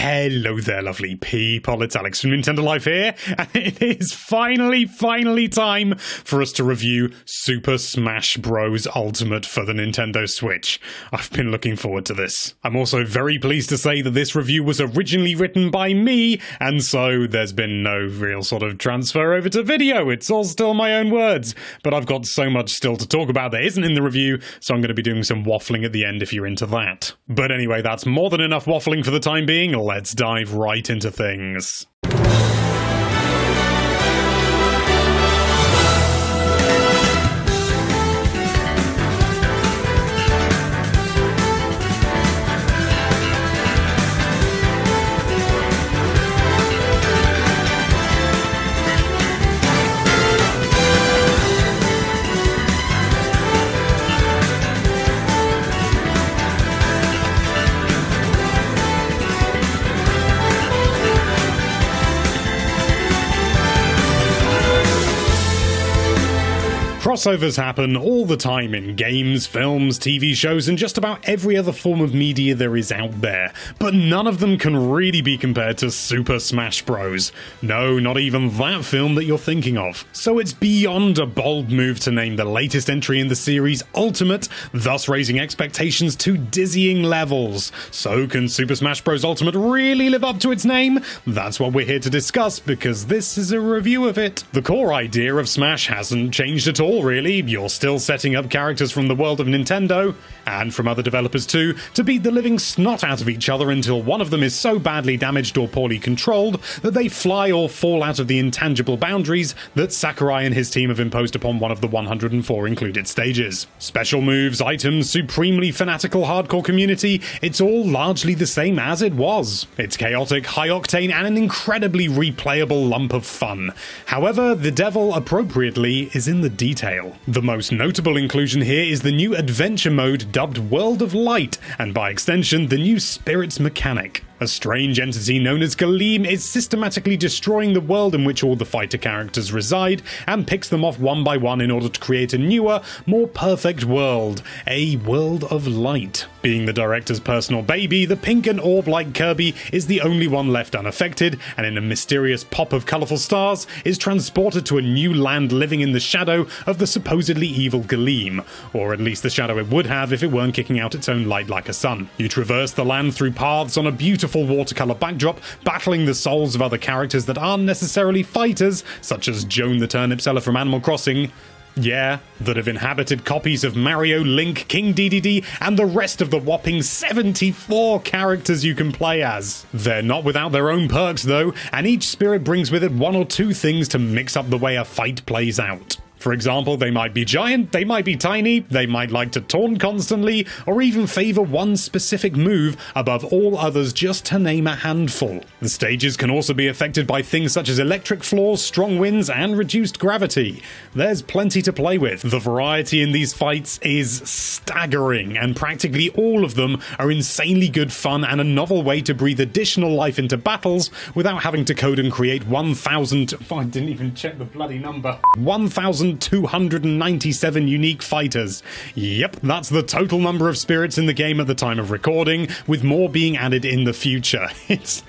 Hello there, lovely people. It's Alex from Nintendo Life here, and it is finally time for us to review Super Smash Bros. Ultimate for the Nintendo Switch. I've been looking forward to this. I'm also very pleased to say that this review was originally written by me, and so there's been no real sort of transfer over to video. It's all still my own words, but I've got so much still to talk about that isn't in the review, so I'm going to be doing some waffling at the end if you're into that. But anyway, that's more than enough waffling for the time being. Let's dive right into things. Crossovers happen all the time in games, films, TV shows, and just about every other form of media there is out there, but none of them can really be compared to Super Smash Bros. No, not even that film that you're thinking of. So it's beyond a bold move to name the latest entry in the series Ultimate, thus raising expectations to dizzying levels. So can Super Smash Bros. Ultimate really live up to its name? That's what we're here to discuss, because this is a review of it. The core idea of Smash hasn't changed at all, really. You're still setting up characters from the world of Nintendo, and from other developers too, to beat the living snot out of each other until one of them is so badly damaged or poorly controlled that they fly or fall out of the intangible boundaries that Sakurai and his team have imposed upon one of the 104 included stages. Special moves, items, supremely fanatical hardcore community, it's all largely the same as it was. It's chaotic, high-octane, and an incredibly replayable lump of fun. However, the devil, appropriately, is in the detail. The most notable inclusion here is the new adventure mode dubbed World of Light, and by extension, the new Spirits mechanic. A strange entity known as Galeem is systematically destroying the world in which all the fighter characters reside, and picks them off one by one in order to create a newer, more perfect world, a world of light. Being the director's personal baby, the pink and orb-like Kirby is the only one left unaffected, and in a mysterious pop of colourful stars, is transported to a new land living in the shadow of the supposedly evil Galeem, or at least the shadow it would have if it weren't kicking out its own light like a sun. You traverse the land through paths on a beautiful watercolor backdrop, battling the souls of other characters that aren't necessarily fighters, such as Joan the turnip seller from Animal Crossing. Yeah, that have inhabited copies of Mario, Link, King Dedede, and the rest of the whopping 74 characters you can play as. They're not without their own perks though, and each spirit brings with it one or two things to mix up the way a fight plays out. For example, they might be giant, they might be tiny, they might like to taunt constantly, or even favour one specific move above all others, just to name a handful. The stages can also be affected by things such as electric floors, strong winds, and reduced gravity. There's plenty to play with. The variety in these fights is staggering, and practically all of them are insanely good fun and a novel way to breathe additional life into battles without having to code and create 1,000... I didn't even check the bloody number. 1,297 unique fighters. Yep, that's the total number of spirits in the game at the time of recording, with more being added in the future. It's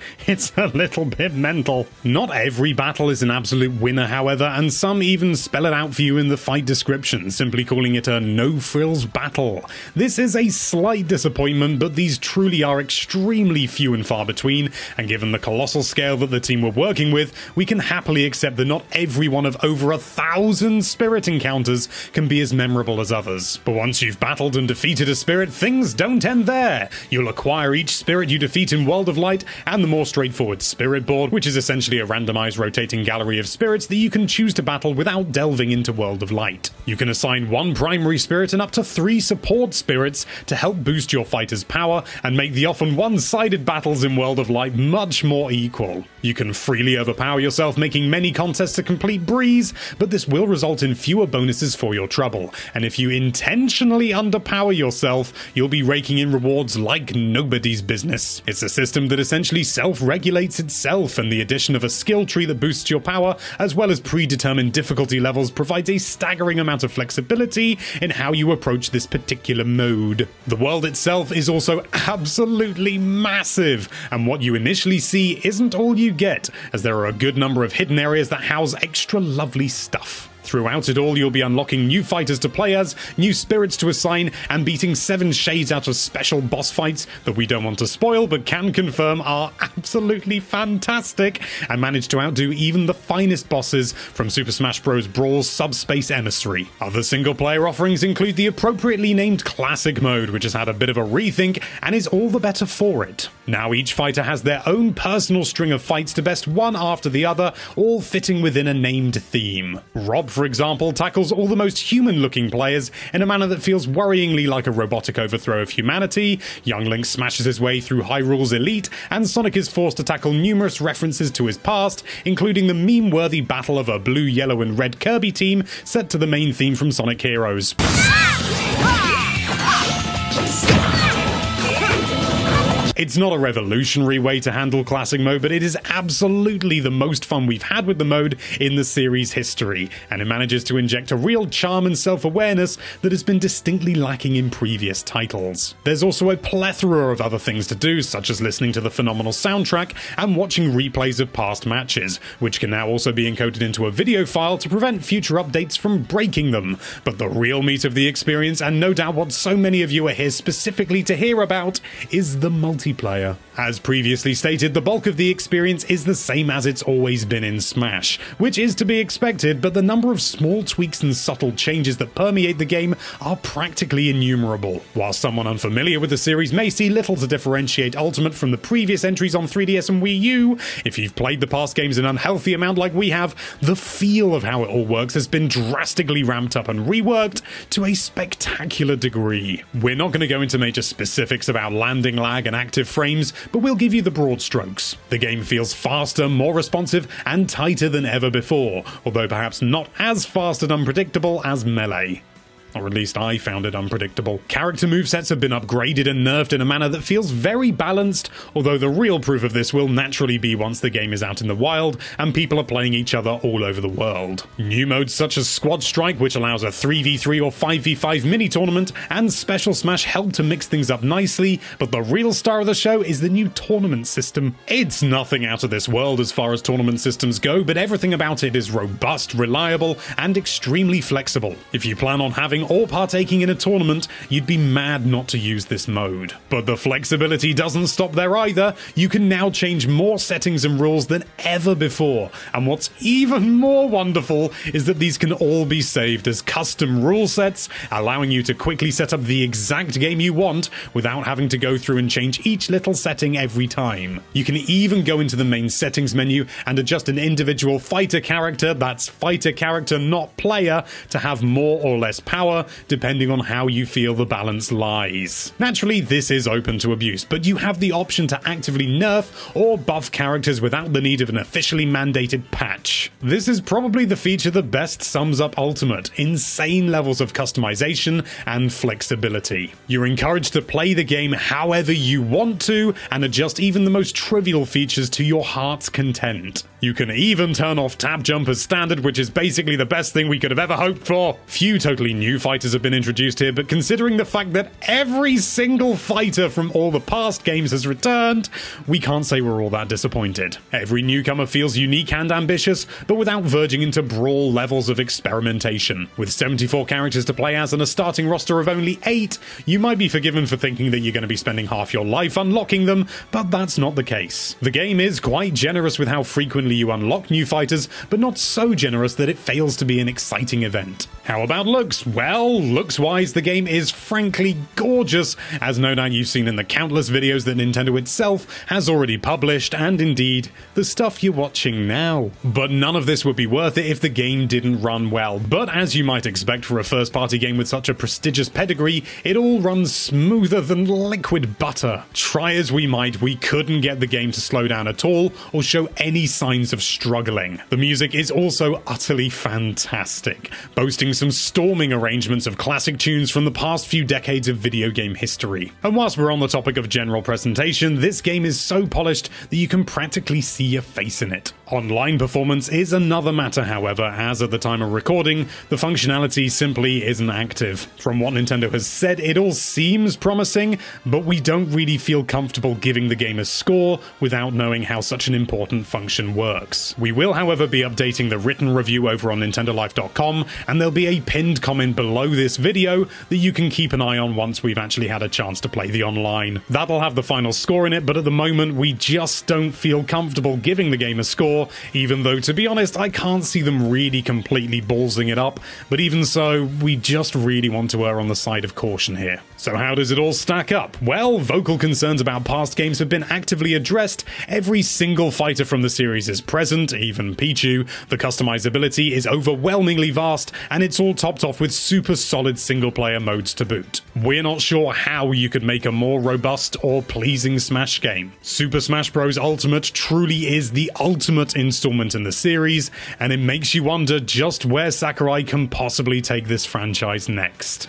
a little bit mental. Not every battle is an absolute winner, however, and some even spell it out for you in the fight description, simply calling it a no-frills battle. This is a slight disappointment, but these truly are extremely few and far between, and given the colossal scale that the team were working with, we can happily accept that not every one of over 1,000 spirit encounters can be as memorable as others. But once you've battled and defeated a spirit, things don't end there. You'll acquire each spirit you defeat in World of Light, and the more straightforward spirit board, which is essentially a randomized rotating gallery of spirits that you can choose to battle without delving into World of Light. You can assign one primary spirit and up to 3 support spirits to help boost your fighter's power and make the often one-sided battles in World of Light much more equal. You can freely overpower yourself, making many contests a complete breeze, but this will result result in fewer bonuses for your trouble, and if you intentionally underpower yourself, you'll be raking in rewards like nobody's business. It's a system that essentially self-regulates itself, and the addition of a skill tree that boosts your power, as well as predetermined difficulty levels, provides a staggering amount of flexibility in how you approach this particular mode. The world itself is also absolutely massive, and what you initially see isn't all you get, as there are a good number of hidden areas that house extra lovely stuff. Throughout it all, you'll be unlocking new fighters to play as, new spirits to assign, and beating 7 shades out of special boss fights that we don't want to spoil but can confirm are absolutely fantastic and manage to outdo even the finest bosses from Super Smash Bros. Brawl's Subspace Emissary. Other single-player offerings include the appropriately named Classic Mode, which has had a bit of a rethink and is all the better for it. Now each fighter has their own personal string of fights to best one after the other, all fitting within a named theme. Rob, for example, tackles all the most human-looking players in a manner that feels worryingly like a robotic overthrow of humanity, Young Link smashes his way through Hyrule's elite, and Sonic is forced to tackle numerous references to his past, including the meme-worthy battle of a blue, yellow, and red Kirby team set to the main theme from Sonic Heroes. It's not a revolutionary way to handle Classic Mode, but it is absolutely the most fun we've had with the mode in the series' history, and it manages to inject a real charm and self-awareness that has been distinctly lacking in previous titles. There's also a plethora of other things to do, such as listening to the phenomenal soundtrack and watching replays of past matches, which can now also be encoded into a video file to prevent future updates from breaking them. But the real meat of the experience, and no doubt what so many of you are here specifically to hear about, is the multiplayer. As previously stated, the bulk of the experience is the same as it's always been in Smash, which is to be expected, but the number of small tweaks and subtle changes that permeate the game are practically innumerable. While someone unfamiliar with the series may see little to differentiate Ultimate from the previous entries on 3DS and Wii U, if you've played the past games an unhealthy amount like we have, the feel of how it all works has been drastically ramped up and reworked to a spectacular degree. We're not going to go into major specifics about landing lag and active frames, but we'll give you the broad strokes. The game feels faster, more responsive, and tighter than ever before, although perhaps not as fast and unpredictable as Melee. Or at least I found it unpredictable. Character movesets have been upgraded and nerfed in a manner that feels very balanced, although the real proof of this will naturally be once the game is out in the wild and people are playing each other all over the world. New modes such as Squad Strike, which allows a 3v3 or 5v5 mini-tournament, and Special Smash help to mix things up nicely, but the real star of the show is the new tournament system. It's nothing out of this world as far as tournament systems go, but everything about it is robust, reliable, and extremely flexible. If you plan on having or partaking in a tournament, you'd be mad not to use this mode. But the flexibility doesn't stop there either. You can now change more settings and rules than ever before, and what's even more wonderful is that these can all be saved as custom rule sets, allowing you to quickly set up the exact game you want without having to go through and change each little setting every time. You can even go into the main settings menu and adjust an individual fighter character, that's fighter character not player, to have more or less power depending on how you feel the balance lies. Naturally, this is open to abuse, but you have the option to actively nerf or buff characters without the need of an officially mandated patch. This is probably the feature that best sums up Ultimate: insane levels of customization and flexibility. You're encouraged to play the game however you want to and adjust even the most trivial features to your heart's content. You can even turn off tab jump as standard, which is basically the best thing we could have ever hoped for. Few totally new fighters have been introduced here, but considering the fact that every single fighter from all the past games has returned, we can't say we're all that disappointed. Every newcomer feels unique and ambitious, but without verging into brawl levels of experimentation. With 74 characters to play as and a starting roster of only 8, you might be forgiven for thinking that you're going to be spending half your life unlocking them, but that's not the case. The game is quite generous with how frequently you unlock new fighters, but not so generous that it fails to be an exciting event. How about looks? Well, Well, looks-wise, the game is frankly gorgeous, as no doubt you've seen in the countless videos that Nintendo itself has already published, and indeed, the stuff you're watching now. But none of this would be worth it if the game didn't run well. But as you might expect for a first-party game with such a prestigious pedigree, it all runs smoother than liquid butter. Try as we might, we couldn't get the game to slow down at all, or show any signs of struggling. The music is also utterly fantastic, boasting some storming arrangements of classic tunes from the past few decades of video game history. And whilst we're on the topic of general presentation, this game is so polished that you can practically see your face in it. Online performance is another matter, however, as at the time of recording, the functionality simply isn't active. From what Nintendo has said, it all seems promising, but we don't really feel comfortable giving the game a score without knowing how such an important function works. We will, however, be updating the written review over on NintendoLife.com, and there'll be a pinned comment below this video that you can keep an eye on once we've actually had a chance to play the online. That'll have the final score in it, but at the moment we just don't feel comfortable giving the game a score, even though, to be honest, I can't see them really completely ballsing it up, but even so, we just really want to err on the side of caution here. So how does it all stack up? Well, vocal concerns about past games have been actively addressed. Every single fighter from the series is present, even Pichu. The customizability is overwhelmingly vast, and it's all topped off with super solid single-player modes to boot. We're not sure how you could make a more robust or pleasing Smash game. Super Smash Bros. Ultimate truly is the ultimate installment in the series, and it makes you wonder just where Sakurai can possibly take this franchise next.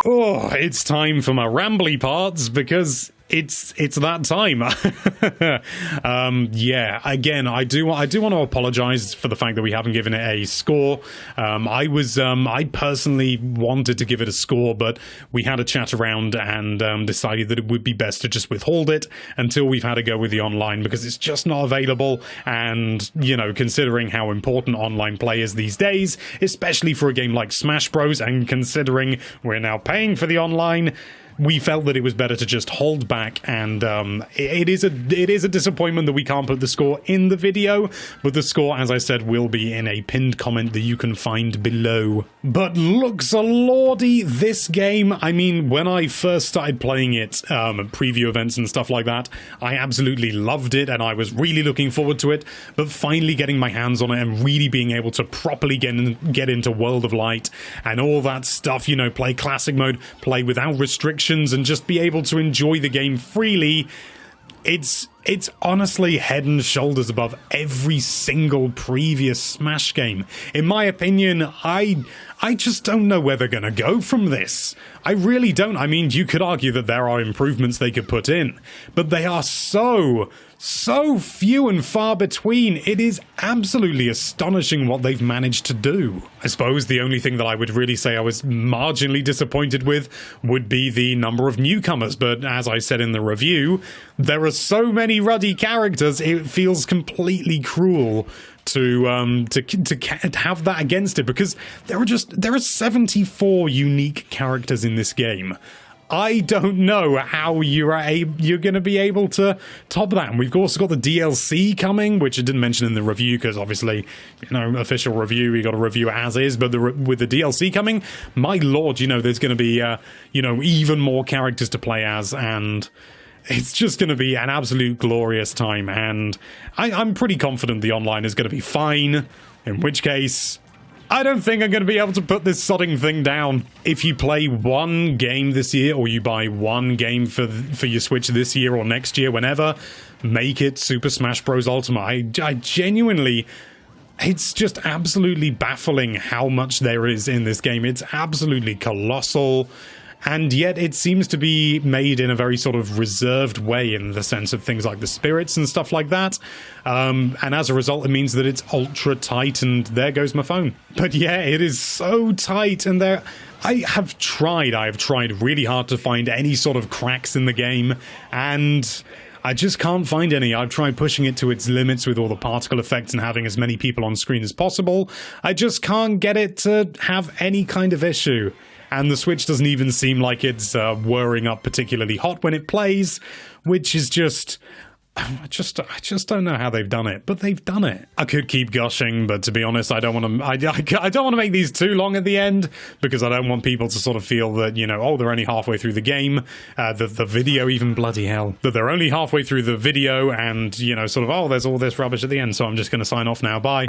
Oh, it's time for my rambly parts because it's that time. Yeah, again, I do want to apologize for the fact that we haven't given it a score. I personally wanted to give it a score, but we had a chat around and decided that it would be best to just withhold it until we've had a go with the online, because it's just not available. And, you know, considering how important online play is these days, especially for a game like Smash Bros, and considering we're now paying for the online, we felt that it was better to just hold back, and it is a disappointment that we can't put the score in the video, but the score, as I said, will be in a pinned comment that you can find below. But looks a lordy, this game. I mean, when I first started playing it, preview events and stuff like that, I absolutely loved it, and I was really looking forward to it, but finally getting my hands on it and really being able to properly get into World of Light and all that stuff, you know, play classic mode, play without restrictions, and just be able to enjoy the game freely, it's honestly head and shoulders above every single previous Smash game. In my opinion, I just don't know where they're gonna go from this. I really don't. I mean, you could argue that there are improvements they could put in, but they are so few and far between. It is absolutely astonishing what they've managed to do. I suppose the only thing that I would really say I was marginally disappointed with would be the number of newcomers, but as I said in the review, there are so many ruddy characters, it feels completely cruel to have that against it, because there are 74 unique characters in this game. I don't know how you're going to be able to top that. And we've also got the DLC coming, which I didn't mention in the review because obviously, you know, official review, you got to review it as is. But with the DLC coming, my lord, you know, there's going to be, you know, even more characters to play as, and it's just going to be an absolute glorious time. And I'm pretty confident the online is going to be fine, in which case I don't think I'm going to be able to put this sodding thing down. If you play one game this year, or you buy one game for your Switch this year or next year, whenever, make it Super Smash Bros. Ultimate. I genuinely... It's just absolutely baffling how much there is in this game. It's absolutely colossal. And yet it seems to be made in a very sort of reserved way in the sense of things like the spirits and stuff like that. And as a result, it means that it's ultra tight, and there goes my phone. But yeah, it is so tight, and I have tried really hard to find any sort of cracks in the game, and I just can't find any. I've tried pushing it to its limits with all the particle effects and having as many people on screen as possible. I just can't get it to have any kind of issue. And the Switch doesn't even seem like it's whirring up particularly hot when it plays, which is just... I just don't know how they've done it, but they've done it. I could keep gushing, but to be honest, I don't want to. I don't want to make these too long at the end, because I don't want people to sort of feel that, you know, oh, they're only halfway through the game, the video, even, bloody hell, that they're only halfway through the video, and, you know, sort of, oh, there's all this rubbish at the end. So I'm just going to sign off now. Bye.